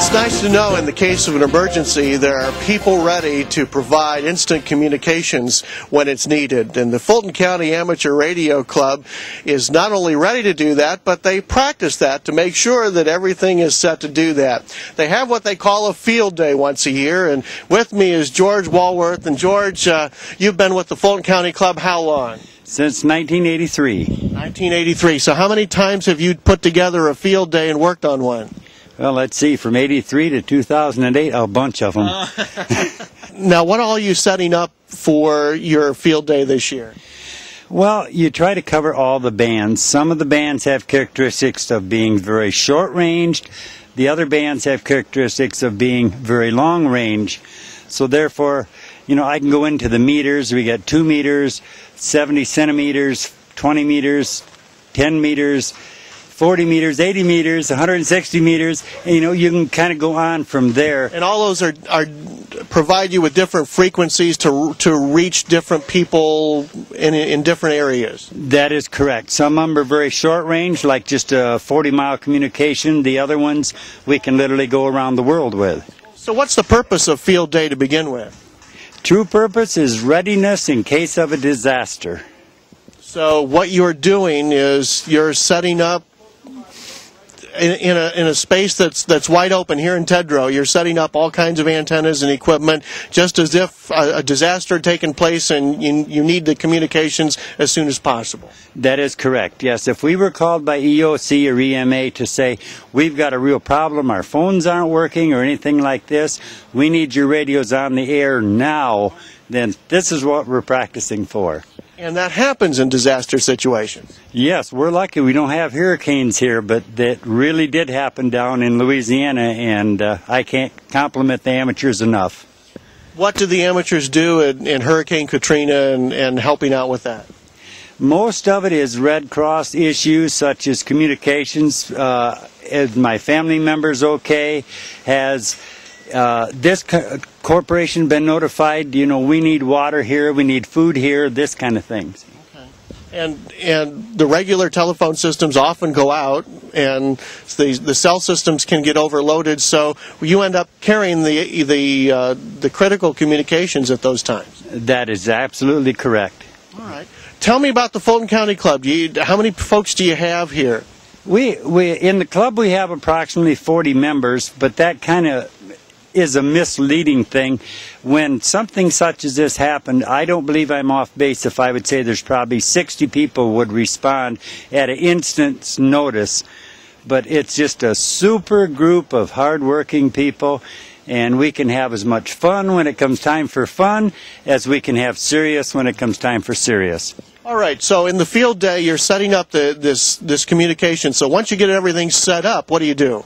It's nice to know in the case of an emergency there are people ready to provide instant communications when it's needed. And the Fulton County Amateur Radio Club is not only ready to do that, but they practice that to make sure that everything is set to do that. They have what they call a field day once a year, and with me is George Walworth. And George, you've been with the Fulton County Club how long? Since 1983. 1983. So how many times have you put together a field day and worked on one? Well, let's see, from 83 to 2008, a bunch of them. Now, what all are you setting up for your field day this year? Well, you try to cover all the bands. Some of the bands have characteristics of being very short-ranged. The other bands have characteristics of being very long-range. So therefore, you know, I can go into the meters. We got 2 meters, 70 centimeters, 20 meters, 10 meters, 40 meters, 80 meters, 160 meters, and, you know, you can kind of go on from there. And all those are provide you with different frequencies to reach different people in different areas. That is correct. Some of them are very short range, like just a 40-mile communication. The other ones we can literally go around the world with. So what's the purpose of field day to begin with? True purpose is readiness in case of a disaster. So what you're doing is you're setting up in a space that's wide open here in Tedrow. You're setting up all kinds of antennas and equipment just as if a disaster had taken place and you need the communications as soon as possible. That is correct, yes. If we were called by EOC or EMA to say, we've got a real problem, our phones aren't working or anything like this, we need your radios on the air now, then this is what we're practicing for. And that happens in disaster situations. Yes, we're lucky we don't have hurricanes here, but that really did happen down in Louisiana, and I can't compliment the amateurs enough. What do the amateurs do in Hurricane Katrina and helping out with that? Most of it is Red Cross issues such as communications. Is my family members okay? Has this corporation been notified? You know, we need water here, we need food here, this kind of things. Okay. And the regular telephone systems often go out, and the cell systems can get overloaded. So you end up carrying the critical communications at those times. That is absolutely correct. All right. Tell me about the Fulton County Club. How many folks do you have here? We in the club we have approximately 40 members, but that kind of is a misleading thing. When something such as this happened, I don't believe I'm off base if I would say there's probably 60 people would respond at an instant's notice. But it's just a super group of hard-working people, and we can have as much fun when it comes time for fun as we can have serious when it comes time for serious. All right, so in the field day, you're setting up this communication. So once you get everything set up, what do?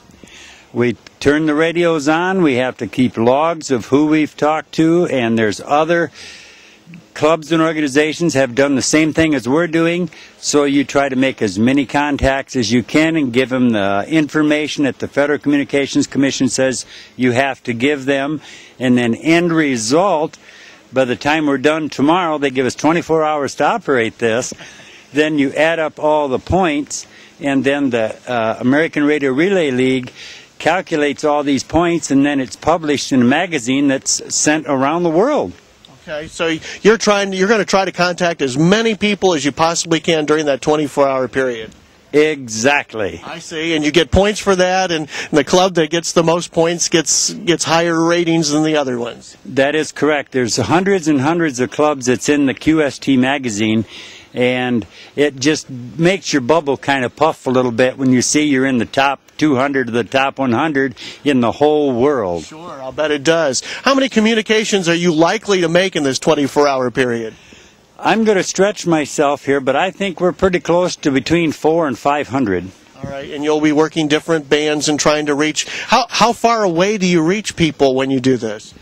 We turn the radios on. We have to keep logs of who we've talked to, and there's other clubs and organizations have done the same thing as we're doing. So you try to make as many contacts as you can and give them the information that the Federal Communications Commission says you have to give them. And then end result, by the time we're done tomorrow, they give us 24 hours to operate this. Then you add up all the points, and then the American Radio Relay League calculates all these points, and then it's published in a magazine that's sent around the world. Okay, so you're going to try to contact as many people as you possibly can during that 24-hour period. Exactly. I see, and you get points for that, and the club that gets the most points gets higher ratings than the other ones. That is correct. There's hundreds and hundreds of clubs that's in the QST magazine, and it just makes your bubble kind of puff a little bit when you see you're in the top 200 to the top 100 in the whole world. Sure, I'll bet it does. How many communications are you likely to make in this 24-hour period? I'm going to stretch myself here, but I think we're pretty close to between 400 and 500. All right, and you'll be working different bands and trying to reach. How far away do you reach people when you do this?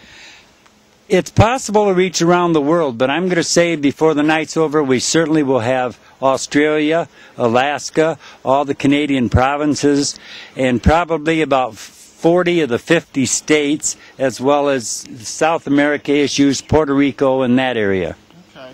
It's possible to reach around the world, but I'm going to say before the night's over, we certainly will have Australia, Alaska, all the Canadian provinces, and probably about 40 of the 50 states, as well as South America issues, Puerto Rico, and that area. Okay.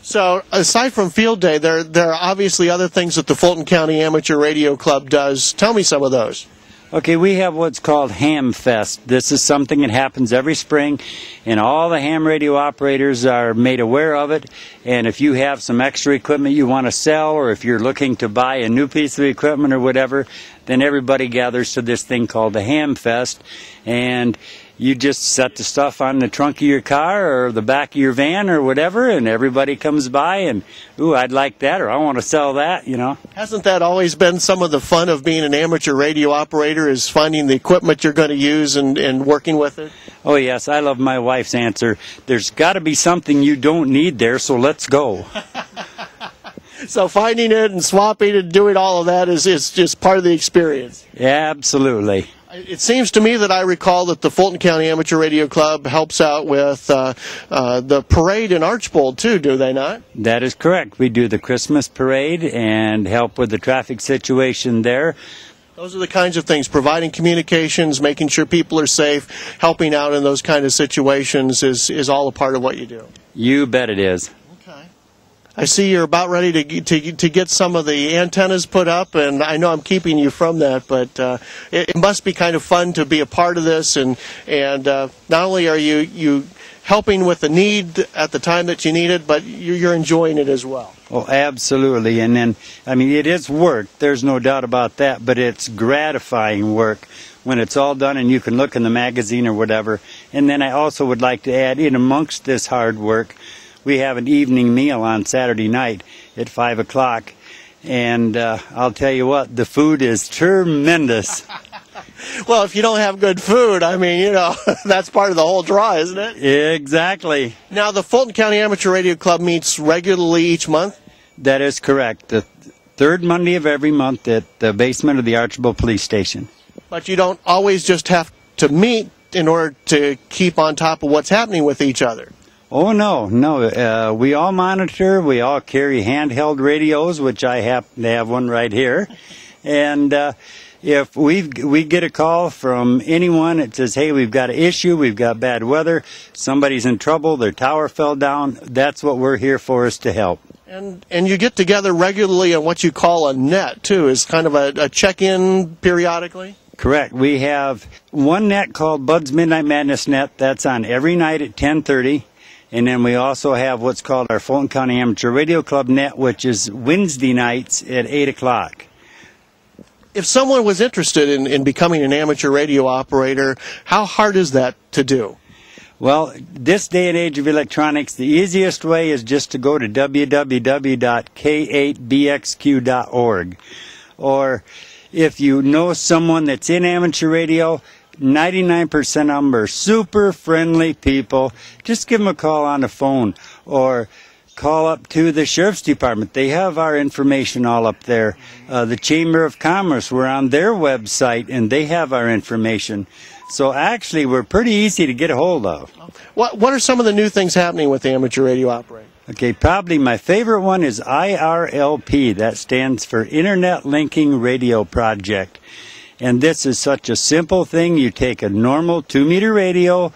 So aside from field day, there are obviously other things that the Fulton County Amateur Radio Club does. Tell me some of those. Okay, we have what's called Ham Fest. This is something that happens every spring, and all the ham radio operators are made aware of it. And if you have some extra equipment you want to sell, or if you're looking to buy a new piece of equipment or whatever, then everybody gathers to this thing called the Ham Fest. And you just set the stuff on the trunk of your car or the back of your van or whatever, and everybody comes by and, ooh, I'd like that, or I want to sell that, you know. Hasn't that always been some of the fun of being an amateur radio operator, is finding the equipment you're going to use and working with it? Oh, yes, I love my wife's answer. There's got to be something you don't need there, so let's go. So finding it and swapping and doing all of that is just part of the experience. Yeah, absolutely. It seems to me that I recall that the Fulton County Amateur Radio Club helps out with the parade in Archbold, too, do they not? That is correct. We do the Christmas parade and help with the traffic situation there. Those are the kinds of things, providing communications, making sure people are safe, helping out in those kind of situations is all a part of what you do. You bet it is. I see you're about ready to get some of the antennas put up, and I know I'm keeping you from that, but it must be kind of fun to be a part of this, and not only are you helping with the need at the time that you need it, but you're enjoying it as well. Oh, absolutely. And then, I mean, it is work. There's no doubt about that, but it's gratifying work when it's all done and you can look in the magazine or whatever. And then I also would like to add, in amongst this hard work, we have an evening meal on Saturday night at 5 o'clock. And I'll tell you what, the food is tremendous. Well, if you don't have good food, I mean, you know, that's part of the whole draw, isn't it? Exactly. Now, the Fulton County Amateur Radio Club meets regularly each month? That is correct. The third Monday of every month at the basement of the Archbold Police Station. But you don't always just have to meet in order to keep on top of what's happening with each other. Oh, no. We all monitor. We all carry handheld radios, which I happen to have one right here. And if we get a call from anyone that says, hey, we've got an issue, we've got bad weather, somebody's in trouble, their tower fell down, that's what we're here for, is to help. And you get together regularly on what you call a net, too, is kind of a check-in periodically? Correct. We have one net called Bud's Midnight Madness Net. That's on every night at 10:30. And then we also have what's called our Fulton County Amateur Radio Club net, which is Wednesday nights at 8 o'clock. If someone was interested in becoming an amateur radio operator, how hard is that to do? Well, this day and age of electronics, the easiest way is just to go to www.K8BXQ.org. Or if you know someone that's in amateur radio, 99% of them are super friendly people. Just give them a call on the phone or call up to the Sheriff's Department. They have our information all up there. The Chamber of Commerce, we're on their website and they have our information. So actually, we're pretty easy to get a hold of. What are some of the new things happening with the amateur radio operator? Okay, probably my favorite one is IRLP. That stands for Internet Linking Radio Project. And this is such a simple thing. You take a normal 2-meter radio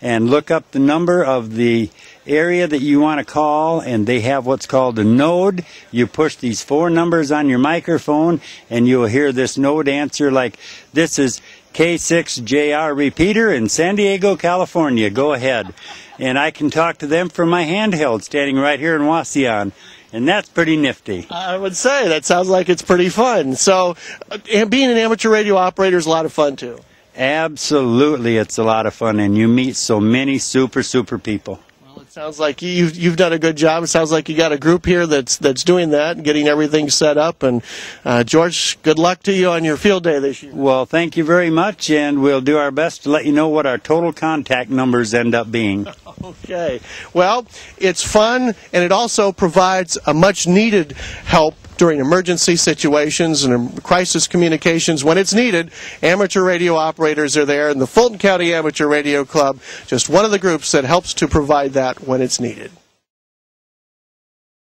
and look up the number of the area that you want to call, and they have what's called a node. You push these 4 numbers on your microphone, and you'll hear this node answer like, this is K6JR repeater in San Diego, California. Go ahead. And I can talk to them from my handheld standing right here in Wauseon. And that's pretty nifty. I would say that sounds like it's pretty fun. So being an amateur radio operator is a lot of fun, too. Absolutely, it's a lot of fun, and you meet so many super people. Well, it sounds like you've done a good job. It sounds like you got a group here that's doing that and getting everything set up. And George, good luck to you on your field day this year. Well, thank you very much, and we'll do our best to let you know what our total contact numbers end up being. Okay. Well, it's fun, and it also provides a much-needed help during emergency situations and crisis communications when it's needed. Amateur radio operators are there, and the Fulton County Amateur Radio Club, just one of the groups that helps to provide that when it's needed.